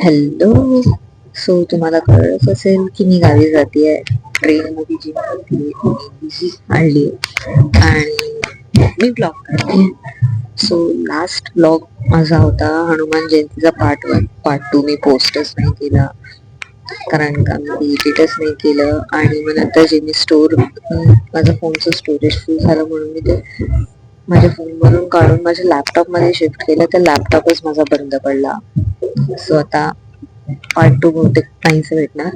Hello. So तुम्हाला कळलंच असेल की मी गावी जाते आहे. ट्रेनमध्ये जी आणली आणि मी ब्लॉग करते. सो लास्ट ब्लॉग माझा होता हनुमान जयंतीचा पार्ट 2 मी पोस्टच नाही केला कारण का मी एडिटच नाही केलं. आणि मग नंतर जे मी माझ्या फोनचं स्टोरेज फुल झालं म्हणून मी ते माझ्या फोनवरून काढून माझ्या लॅपटॉपमध्ये शिफ्ट केलं. तर लॅपटॉपच माझा बंद पडला. सो आता पार्ट 2 बहुतेक नाहीच भेटणार.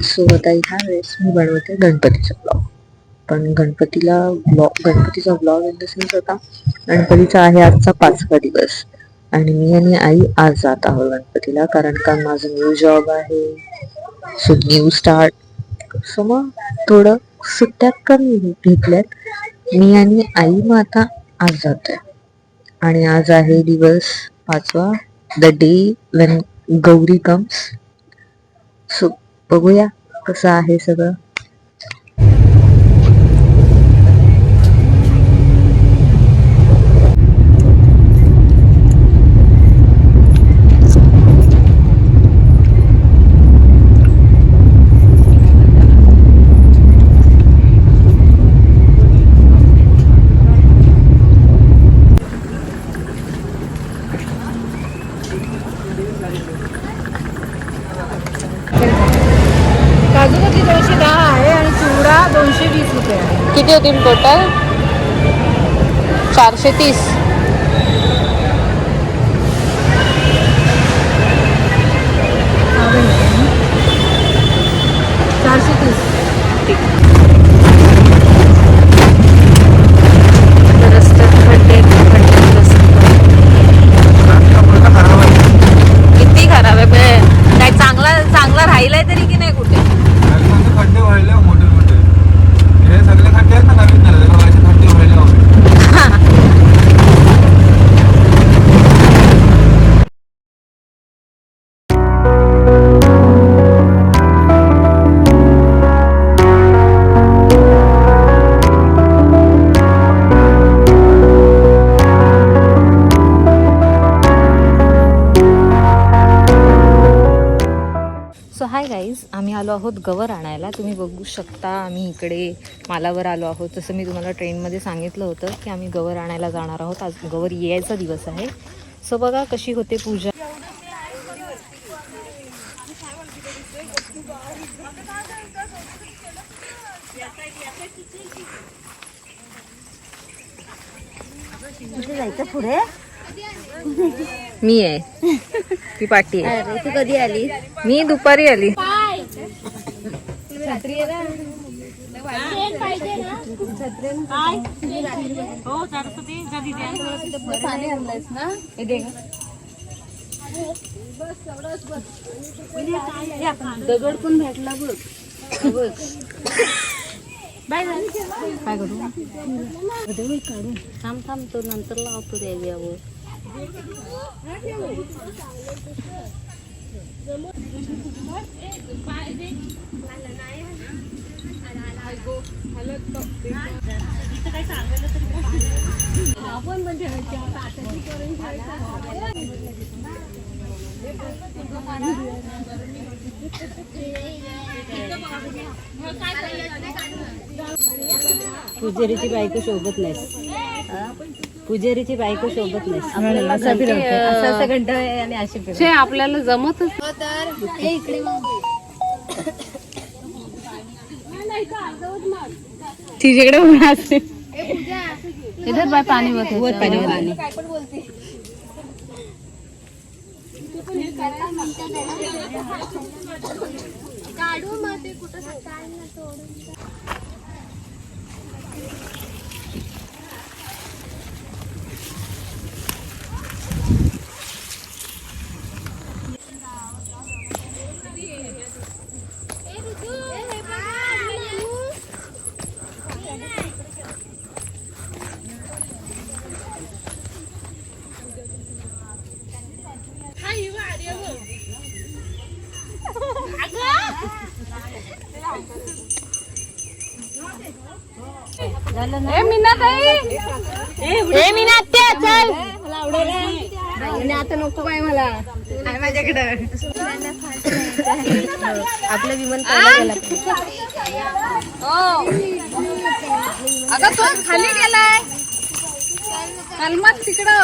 सो आता ह्या वेळेस मी बनवते गणपतीचा ब्लॉग. पण गणपतीचा ब्लॉग इन द सेन्स आता गणपतीचा आहे आजचा 5वा दिवस आणि मी आणि आई आज जात आहोत गणपतीला कारण का माझं न्यू जॉब आहे. So new start. सो मग थोडं सुट्ट्या कमी घेतल्यात मी आणि आई. मग आता आज जातोय आणि आज आहे दिवस 5वा, the day when Gauri comes. So बघूया कसं आहे सगळं. काजू कतली 210 आहे आणि चिवडा 220 रुपये आहे. किती होतील टोटल? 430. किती खराब आहे? काय चांगला राहिलाय तरी की नाही कुठे? खड्डे व्हायले मोठे मोठे. हे सगळे खड्डे आहेत ना नवीन झाले खड्डे व्हायले. सो हाय गाईज, आम्ही आलो आहोत गवर आणायला. तुम्ही बघू शकता आम्ही इकडे मालावर आलो आहोत. जसं मी तुम्हाला ट्रेनमध्ये सांगितलं होतं की आम्ही गवर आणायला जाणार आहोत. आज गवर यायचा दिवस आहे. सो बघा कशी होते पूजा. जायचं पुढे. मी आहे ती पाटी आहे. तू कधी आली? मी दुपारी आली. पाणी आणलंयस ना? दगड पण भेटला बघ. काय करू? काढू. थांब तो नंतर लावतो देव्यावर. पुजारीची बायको शोभत नाहीस. पुजारीची बायको शोभत नाहीस. असं घंटा आणि असे आपल्याला जमतच. तिच्याकडे उभा असते. इधर बाय पाणी वर पाणी. मीना ताई, मीना आत्या चल. आता नको बाय मला आहे माझ्याकडं. आपलं विमान पहिला गेला. अगं तो खाली गेलाय कलमात तिकडं.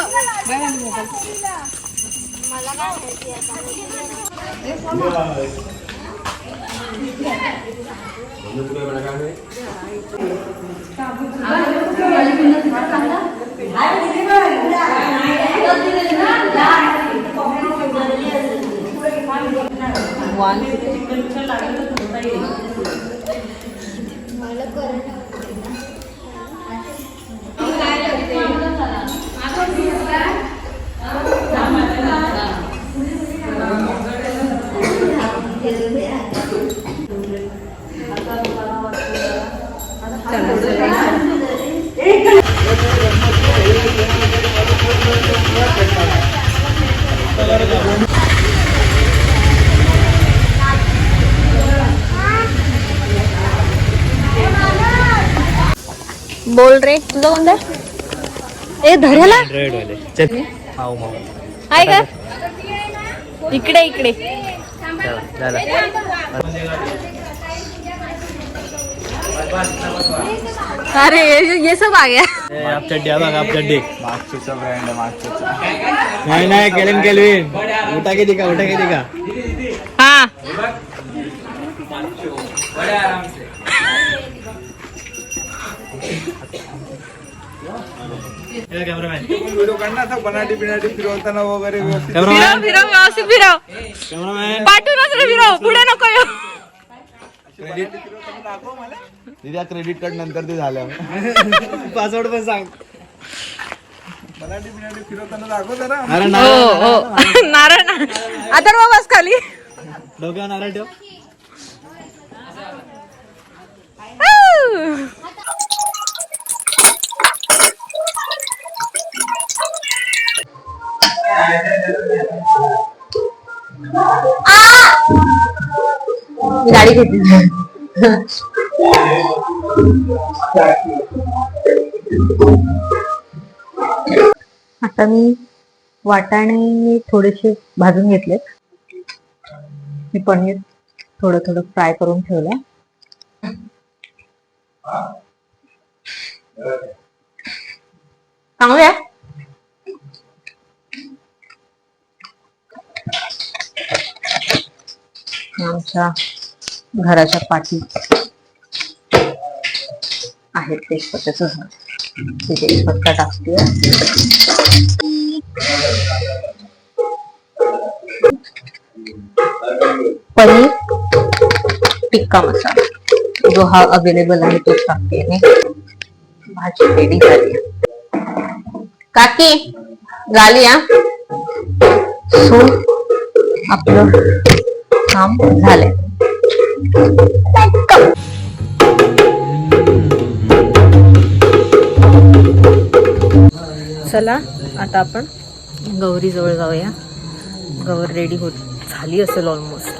बोल रे तुझं कोणतं? ए धऱ्याला हाय का? इकडे इकडे अरे ये सब आ गया. आप चड्डी बघा आप चड्डी मागचूचा ब्रँड मागचूचा. नाही नाही केलेन केलविन उठा की दिका हा व्हिडिओ काढणार आता बनाटी बिनाटी फिरवताना वगैरे व्यवस्थित. फिरव फिरव व्यवस्थित फिरव. कॅमेरामॅन पाठवूनच रे फिरव पुढे नको येऊ. क्रेडिट कार्ड नंतर ते झालं. पासवर्ड पण सांग. बनाटी बिनाटी फिरवताना दाखव जरा. हो हो नारायण आता बस खाली डोक्यावर नारळ ठेव. गाडी घेतली. आता मी वाटाणे थोडेसे भाजून घेतलेत. मी पनीर थोडं थोडं फ्राय करून ठेवलंय. चांगलं आमच्या घराच्या पाठी आहेत तेजपत्त्याचं झाड. ते तेजपत्ता टाकते. पनीर टिक्का मसाला जो हा अवेलेबल आहे तोच टाकते मी. भाजी रेडी झाली काकी झाली. सो आपलं काम झालंय. चला आता आपण गौरी जवळ जाऊया. गौर रेडी होत झाली असेल ऑलमोस्ट.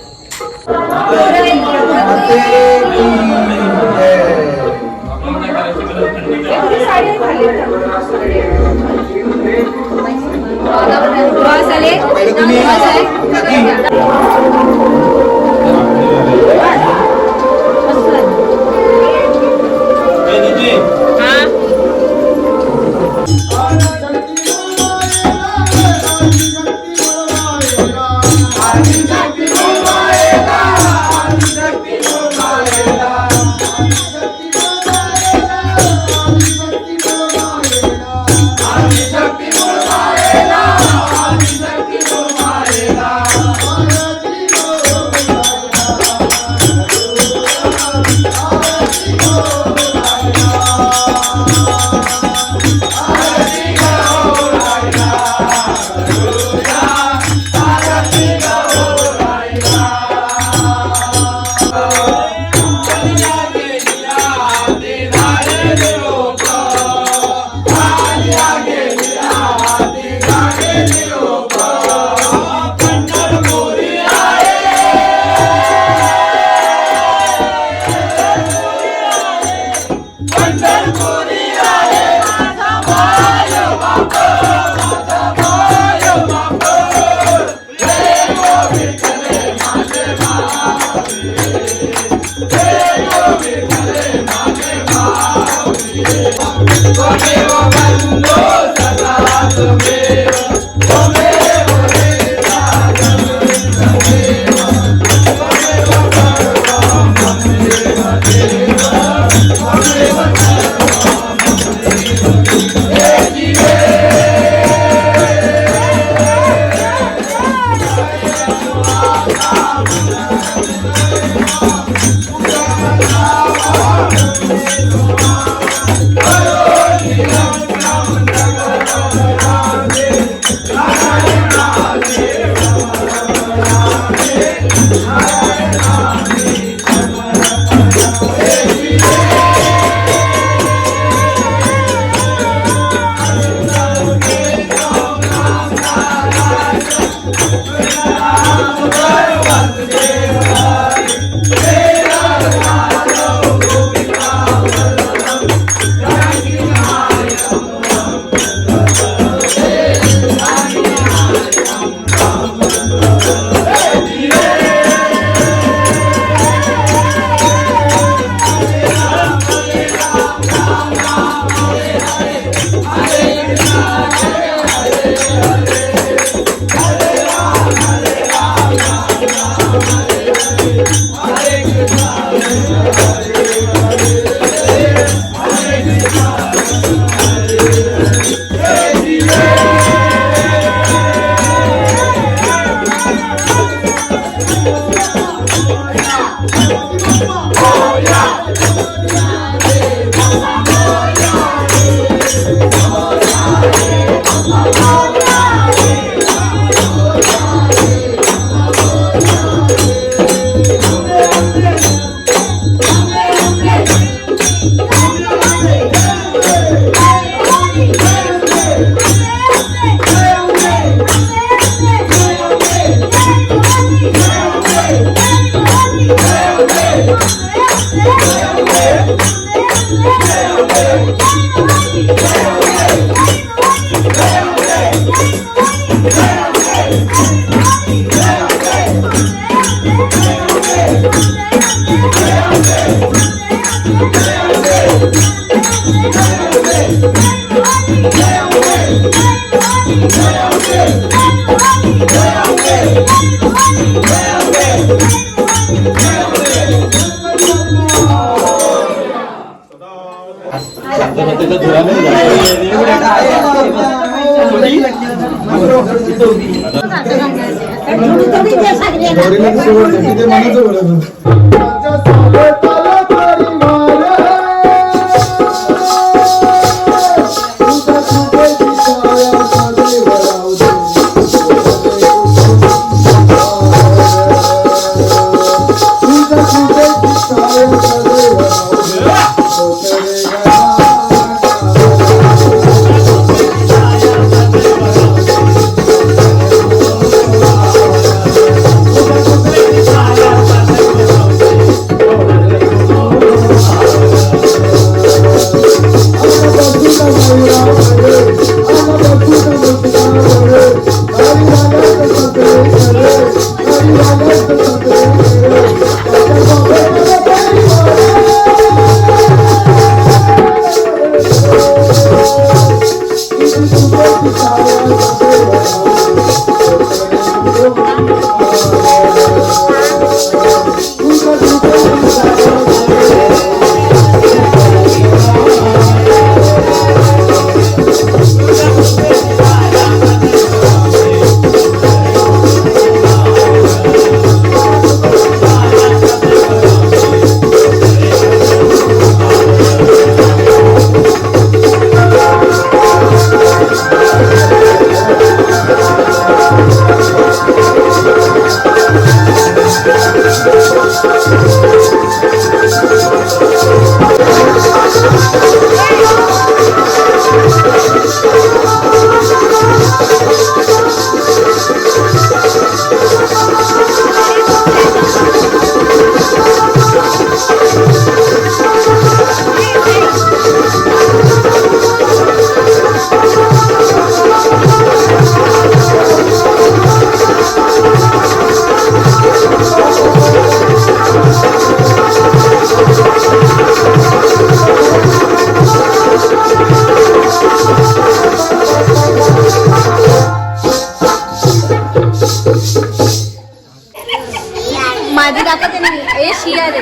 माझी दाखवते नाही ए शिया रे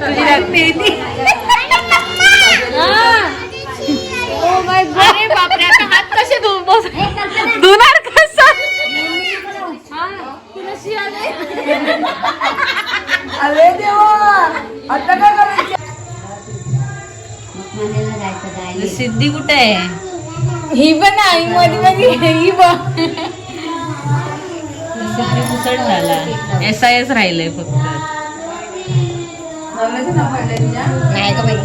तुझी दाखवते ओ माय गॉड अरे बापरे आता हात कसे धुणार कसं तुला शिया रे अरे देवा आता काय करायचं सिद्धी कुठे आहे ही पण आई मध्ये मध्ये ही पण पुसट झाला SIS राहिलंय फक्त नाही का बाई